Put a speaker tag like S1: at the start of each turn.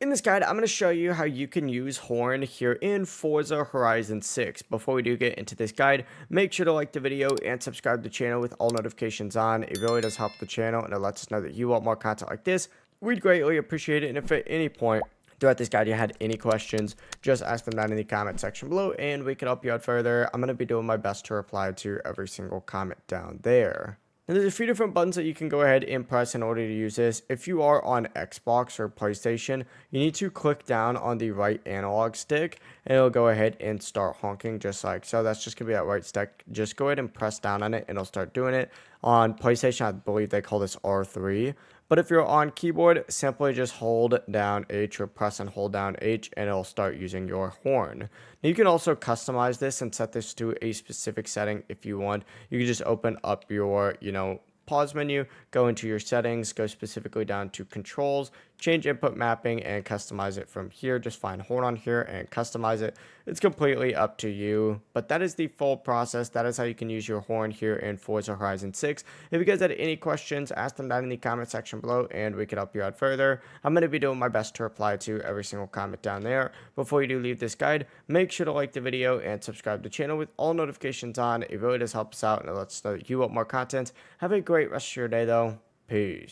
S1: In this guide, I'm going to show you how you can use horn here in Forza Horizon 6. Before we do get into this guide, make sure to like the video and subscribe to the channel with all notifications on. It really does help the channel and it lets us know that you want more content like this. We'd greatly appreciate it, and if at any point throughout this guide you had any questions, just ask them down in the comment section below and we can help you out further. I'm going to be doing my best to reply to every single comment down there. And there's a few different buttons that you can go ahead and press in order to use this. If you are on Xbox or PlayStation, you need to click down on the right analog stick and it'll go ahead and start honking just like so. That's just going to be that right stick. Just go ahead and press down on it and it'll start doing it. On PlayStation, I believe they call this R3. But if you're on keyboard, simply just hold down H or press and hold down H and it'll start using your horn. Now you can also customize this and set this to a specific setting if you want. You can just open up your, pause menu, go into your settings, go specifically down to controls, change input mapping and customize it from here. Just find horn on here and customize it. It's completely up to you, but that is the full process. That is how you can use your horn here in Forza Horizon 6. If you guys had any questions, ask them down in the comment section below and we can help you out further. I'm going to be doing my best to reply to every single comment down there. Before you do leave this guide, make sure to like the video and subscribe to the channel with all notifications on. It really does help us out and it lets us know that you want more content. Have a great rest of your day though. Peace.